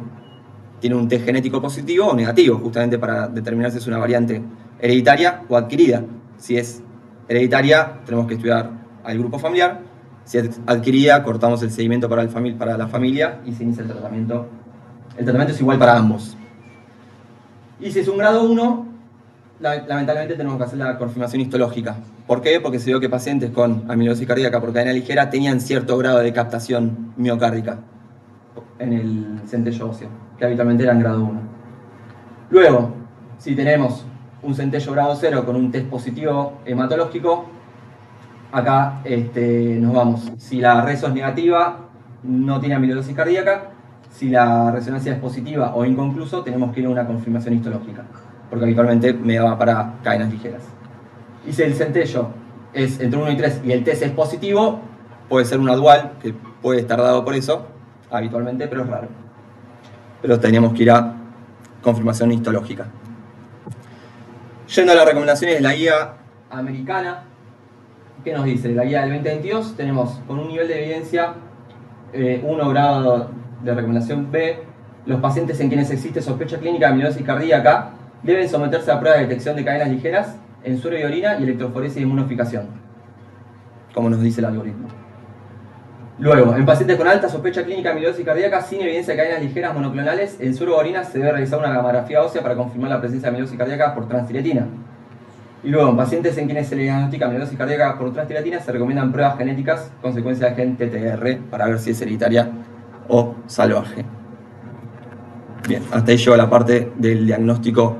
tiene un test genético positivo o negativo, justamente para determinar si es una variante hereditaria o adquirida. Si es hereditaria, tenemos que estudiar al grupo familiar. Si es adquirida, cortamos el seguimiento para la familia y se inicia el tratamiento. El tratamiento es igual para ambos. Y si es un grado 1, lamentablemente tenemos que hacer la confirmación histológica. ¿Por qué? Porque se vio que pacientes con amiloidosis cardíaca por cadena ligera tenían cierto grado de captación miocárdica en el centello óseo, que habitualmente eran grado 1. Luego, si tenemos un centello grado 0 con un test positivo hematológico, acá nos vamos. Si la reso es negativa, no tiene amiloidosis cardíaca. Si la resonancia es positiva o inconcluso, tenemos que ir a una confirmación histológica, porque habitualmente me va para cadenas ligeras. Y si el centello es entre 1 y 3 y el test es positivo, puede ser una dual, que puede estar dado por eso, habitualmente, pero es raro. Pero teníamos que ir a confirmación histológica. Yendo a las recomendaciones de la guía americana, ¿qué nos dice? La guía del 2022 tenemos con un nivel de evidencia 1 grado de recomendación B, los pacientes en quienes existe sospecha clínica de amiloidosis cardíaca deben someterse a prueba de detección de cadenas ligeras en suero y orina y electroforesis de inmunificación, como nos dice el algoritmo. Luego, en pacientes con alta sospecha clínica de amiloidosis cardíaca sin evidencia de cadenas ligeras monoclonales, en suero o orina se debe realizar una gamografía ósea para confirmar la presencia de amiloidosis cardíaca por transtiretina. Y luego, en pacientes en quienes se le diagnostica amiloidosis cardíaca por transtiretina, se recomiendan pruebas genéticas consecuencia de gen TTR para ver si es hereditaria o salvaje. Bien, hasta ahí llegó la parte del diagnóstico.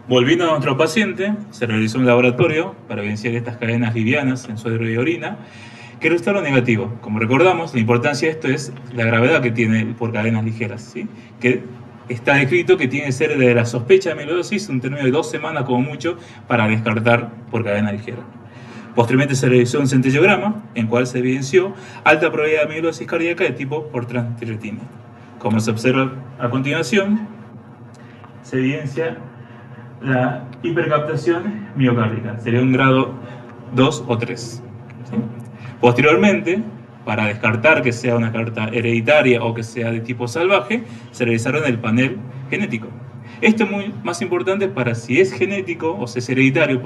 Volviendo a nuestro paciente, se realizó un laboratorio para evidenciar estas cadenas livianas en suero y orina, que resultaron negativo. Como recordamos, la importancia de esto es la gravedad que tiene por cadenas ligeras, ¿sí? Que está descrito que tiene que ser de la sospecha de amiloidosis un término de 2 semanas como mucho para descartar por cadena ligera. Posteriormente se realizó un centellograma en cual se evidenció alta probabilidad de amiloidosis cardíaca de tipo por transthyretina. Como se observa a continuación, se evidencia la hipercaptación miocárdica, sería un grado 2 o 3. ¿Sí? Posteriormente, para descartar que sea una carta hereditaria o que sea de tipo salvaje, se realizaron el panel genético. Esto es más importante para si es genético o si es hereditario,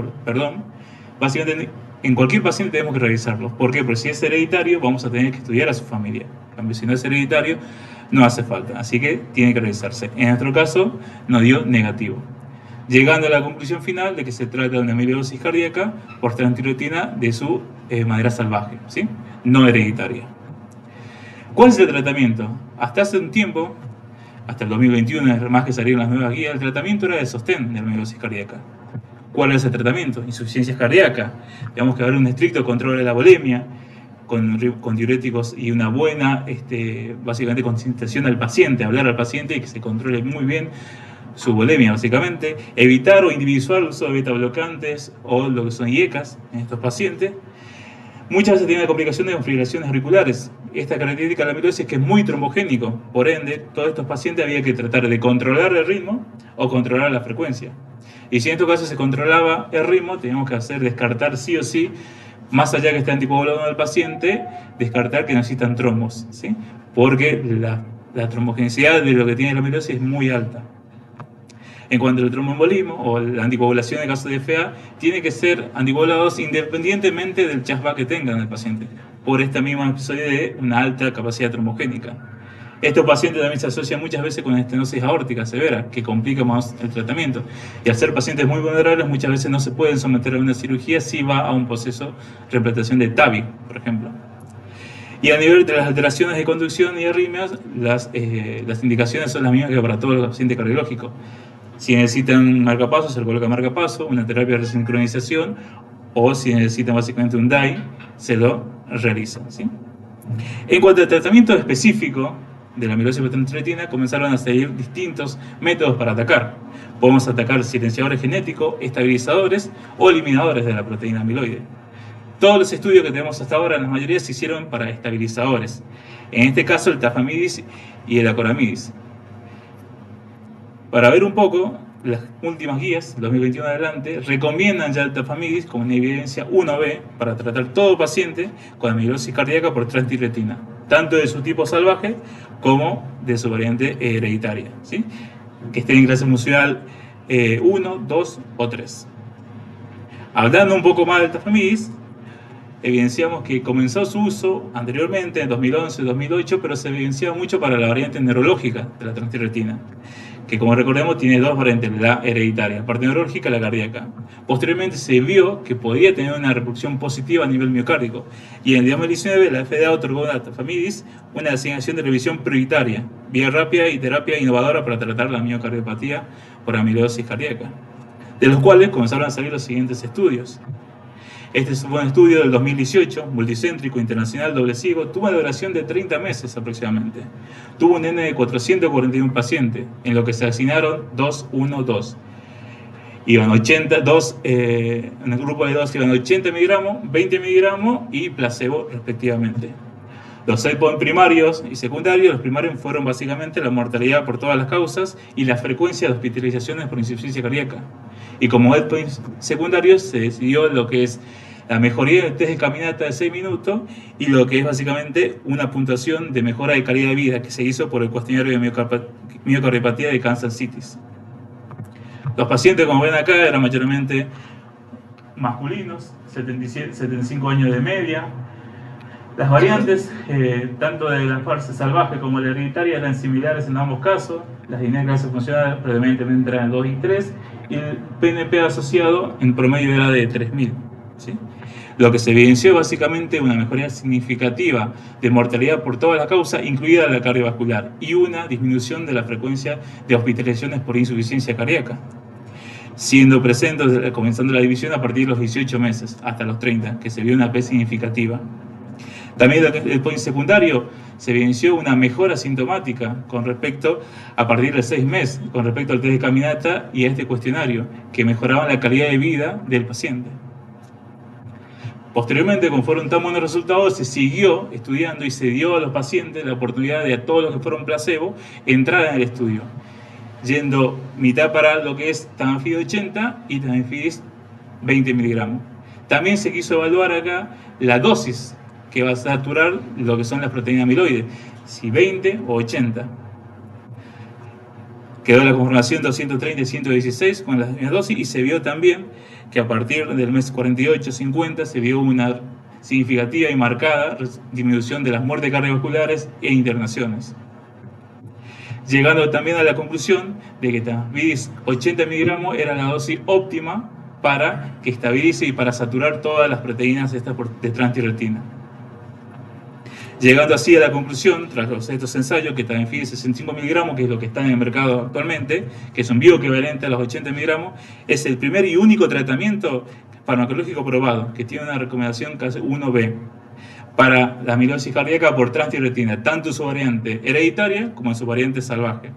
básicamente en cualquier paciente tenemos que revisarlo. ¿Por qué? Porque si es hereditario vamos a tener que estudiar a su familia. En cambio, si no es hereditario, no hace falta. Así que tiene que revisarse. En nuestro caso, nos dio negativo, llegando a la conclusión final de que se trata de una amiloidosis cardíaca por transthyretina de su manera salvaje, ¿sí? No hereditaria. ¿Cuál es el tratamiento? Hasta hace un tiempo, hasta el 2021, además que salieron las nuevas guías, el tratamiento era de sostén de la amiloidosis cardíaca. ¿Cuál es el tratamiento? Insuficiencia cardíaca. Tenemos que haber un estricto control de la volemia, con diuréticos y una buena, básicamente, concientización al paciente, hablar al paciente y que se controle muy bien su volemia, básicamente. Evitar o individuar el uso de beta-blocantes o lo que son IECAs en estos pacientes. Muchas veces tienen complicaciones de fibrilaciones auriculares. Esta característica de la amiloidosis es que es muy trombogénico, por ende, todos estos pacientes había que tratar de controlar el ritmo o controlar la frecuencia. Y si en estos casos se controlaba el ritmo, teníamos que descartar sí o sí, más allá que esté anticoagulado del paciente, descartar que necesitan trombos, ¿sí? Porque la trombogenicidad de lo que tiene la amiloidosis es muy alta. En cuanto al tromboembolismo o la anticoagulación en caso de FA, tiene que ser anticoagulados independientemente del chasba que tengan el paciente, por esta misma episodio de una alta capacidad trombogénica. Estos pacientes también se asocian muchas veces con estenosis aórtica severa, que complica más el tratamiento. Y al ser pacientes muy vulnerables, muchas veces no se pueden someter a una cirugía si va a un proceso de reimplantación de TAVI, por ejemplo. Y a nivel de las alteraciones de conducción y arritmias, las indicaciones son las mismas que para todos los pacientes cardiológicos. Si necesitan marcapaso, se le coloca marcapaso, una terapia de resincronización, o si necesitan básicamente un DAI, se lo realiza, ¿sí? En cuanto al tratamiento específico de la amiloidosis por transthyretina, comenzaron a seguir distintos métodos para atacar. Podemos atacar silenciadores genéticos, estabilizadores o eliminadores de la proteína amiloide. Todos los estudios que tenemos hasta ahora, la mayoría se hicieron para estabilizadores. En este caso, el tafamidis y el acoramidis. Para ver un poco, las últimas guías, 2021 adelante, recomiendan ya el tafamidis como una evidencia 1B para tratar todo paciente con amiloidosis cardíaca por transthyretina, tanto de su tipo salvaje como de su variante hereditaria, ¿sí? Que esté en clase funcional 1, 2 o 3. Hablando un poco más del tafamidis, evidenciamos que comenzó su uso anteriormente, en 2011-2008, pero se evidenciaba mucho para la variante neurológica de la transthyretina, que como recordemos tiene dos variantes, la hereditaria, la parte neurológica y la cardíaca. Posteriormente se vio que podía tener una repercusión positiva a nivel miocárdico, y en el 2019 la FDA otorgó a tafamidis una designación de revisión prioritaria, vía rápida y terapia innovadora para tratar la miocardiopatía por amiloidosis cardíaca, de los cuales comenzaron a salir los siguientes estudios. Este fue un estudio del 2018, multicéntrico, internacional, doble ciego, tuvo una duración de 30 meses aproximadamente. Tuvo un N de 441 pacientes, en lo que se asignaron 2, 1, 2. Iban 80, en el grupo de 2 iban 80 miligramos, 20 miligramos y placebo respectivamente. Los endpoints primarios y secundarios, los primarios fueron básicamente la mortalidad por todas las causas y la frecuencia de hospitalizaciones por insuficiencia cardíaca. Y como endpoints secundarios se decidió lo que es la mejoría del test de caminata de 6 minutos y lo que es básicamente una puntuación de mejora de calidad de vida que se hizo por el cuestionario de miocardiopatía de Kansas City. Los pacientes, como ven acá, eran mayormente masculinos, 75 años de media. Las variantes, tanto de la fase salvaje como la hereditaria, eran similares en ambos casos. Las dinámicas funcionales predominantemente eran 2 y 3, y el PNP asociado en promedio era de 3000. ¿Sí? Lo que se evidenció básicamente una mejoría significativa de mortalidad por todas las causas, incluida la cardiovascular, y una disminución de la frecuencia de hospitalizaciones por insuficiencia cardíaca, siendo presentes comenzando la división a partir de los 18 meses hasta los 30, que se vio una P significativa. También desde el point secundario se evidenció una mejora sintomática con respecto, a partir de 6 meses, con respecto al test de caminata y a este cuestionario, que mejoraban la calidad de vida del paciente. Posteriormente, como fueron tan buenos resultados, se siguió estudiando y se dio a los pacientes la oportunidad de, a todos los que fueron placebo, entrar en el estudio, yendo mitad para lo que es Tamiflu 80 y Tamiflu 20 miligramos. También se quiso evaluar acá la dosis que va a saturar lo que son las proteínas amiloides, si 20 o 80. Quedó la conformación 230 y 116 con las mismas dosis y se vio también que a partir del mes 48-50 se vio una significativa y marcada disminución de las muertes cardiovasculares e internaciones. Llegando también a la conclusión de que Tafamidis 80 miligramos era la dosis óptima para que estabilice y para saturar todas las proteínas de transthyretina. Llegando así a la conclusión, tras estos ensayos, que Tafamidis 65 miligramos, que es lo que está en el mercado actualmente, que es un bioequivalente a los 80 miligramos, es el primer y único tratamiento farmacológico probado, que tiene una recomendación clase 1B para la amilosis cardíaca por transthyretina, tanto en su variante hereditaria como en su variante salvaje.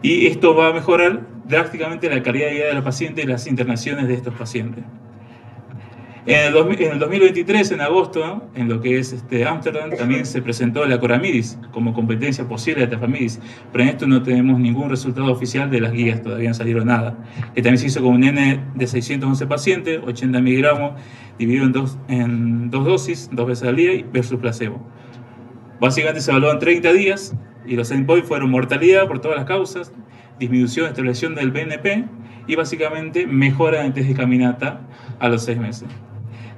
Y esto va a mejorar drásticamente la calidad de vida de los pacientes y las internaciones de estos pacientes. En el 2023, en agosto, en lo que es Ámsterdam, también se presentó la Acoramidis como competencia posible de Tafamidis, pero en esto no tenemos ningún resultado oficial de las guías, todavía no salieron nada. Que también se hizo con un N de 611 pacientes, 80 miligramos, dividido en dos dosis, 2 veces al día, versus placebo. Básicamente se evaluaron 30 días y los endpoints fueron mortalidad por todas las causas, disminución, estabilización del BNP y básicamente mejora en el test de caminata a los 6 meses.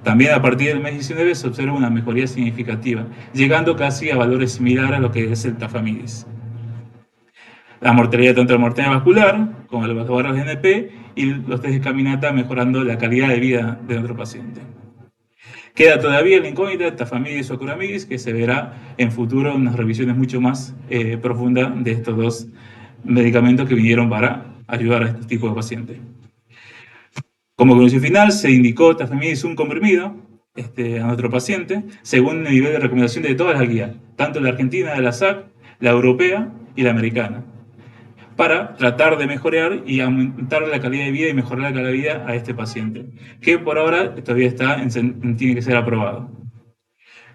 También a partir del mes 19 se observa una mejoría significativa, llegando casi a valores similares a lo que es el Tafamidis. La mortalidad, tanto la mortalidad vascular como los barras de NP y los test de caminata mejorando la calidad de vida de nuestro paciente. Queda todavía la incógnita Tafamidis o Acoramidis, que se verá en futuro en unas revisiones mucho más profundas de estos dos medicamentos que vinieron para ayudar a este tipo de pacientes. Como conclusión final, se indicó Tafamidis un comprimido a nuestro paciente, según el nivel de recomendación de todas las guías, tanto la argentina de la SAC, la europea y la americana, para tratar de mejorar y aumentar la calidad de vida y mejorar la calidad de vida a este paciente, que por ahora todavía tiene que ser aprobado.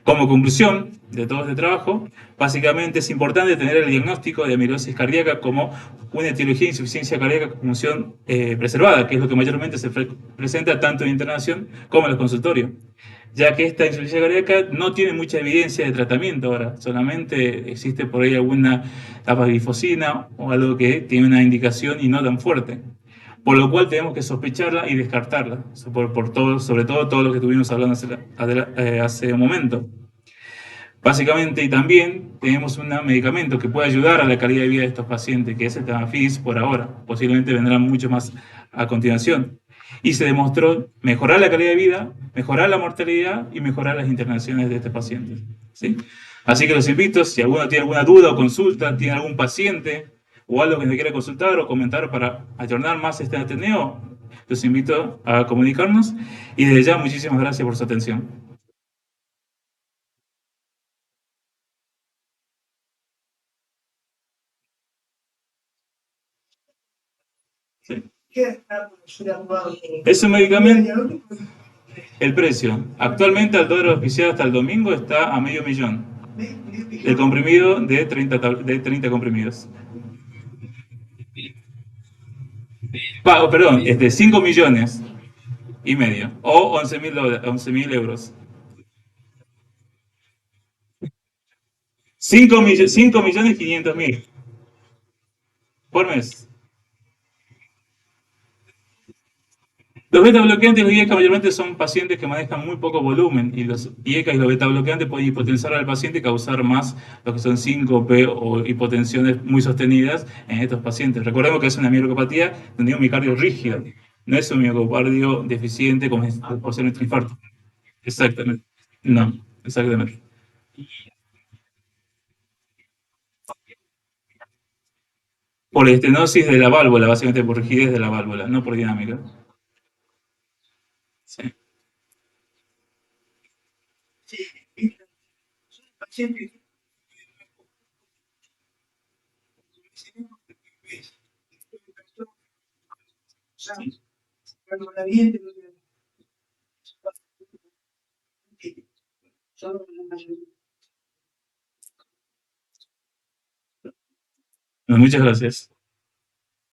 Como conclusión de todo este trabajo, básicamente es importante tener el diagnóstico de amilosis cardíaca como una etiología de insuficiencia cardíaca con función preservada, que es lo que mayormente se presenta tanto en internación como en los consultorios, ya que esta insuficiencia cardíaca no tiene mucha evidencia de tratamiento ahora, solamente existe por ahí alguna dapaglifosina o algo que tiene una indicación y no tan fuerte, por lo cual tenemos que sospecharla y descartarla, sobre todo lo que estuvimos hablando hace un momento. Básicamente, y también tenemos un medicamento que puede ayudar a la calidad de vida de estos pacientes, que es el Tafamidis por ahora. Posiblemente vendrán mucho más a continuación. Y se demostró mejorar la calidad de vida, mejorar la mortalidad y mejorar las internaciones de este paciente. ¿Sí? Así que los invito, si alguno tiene alguna duda o consulta, tiene algún paciente o algo que me quiera consultar o comentar para ayornar más este Ateneo, los invito a comunicarnos. Y desde ya, muchísimas gracias por su atención. ¿Sí? ¿Qué está por ser aprobado? Es un medicamento. El precio. Actualmente al dólar oficial hasta el domingo está a $500,000. El comprimido de 30 comprimidos. Perdón, es de 5,5 millones o 11.000 euros. 5.500.000 por mes. Los beta bloqueantes los IECA mayormente son pacientes que manejan muy poco volumen y los IECA y los beta bloqueantes pueden hipotenciar al paciente y causar más lo que son síncope o hipotensiones muy sostenidas en estos pacientes. Recordemos que es una miocardopatía de un miocardio rígido, no es un miocardio deficiente como por ser un infarto. Exactamente. No, exactamente. Por estenosis de la válvula, básicamente por rigidez de la válvula, no por dinámica. Sí. Sí, siempre cuando la gente solo la mayoría. Muchas gracias.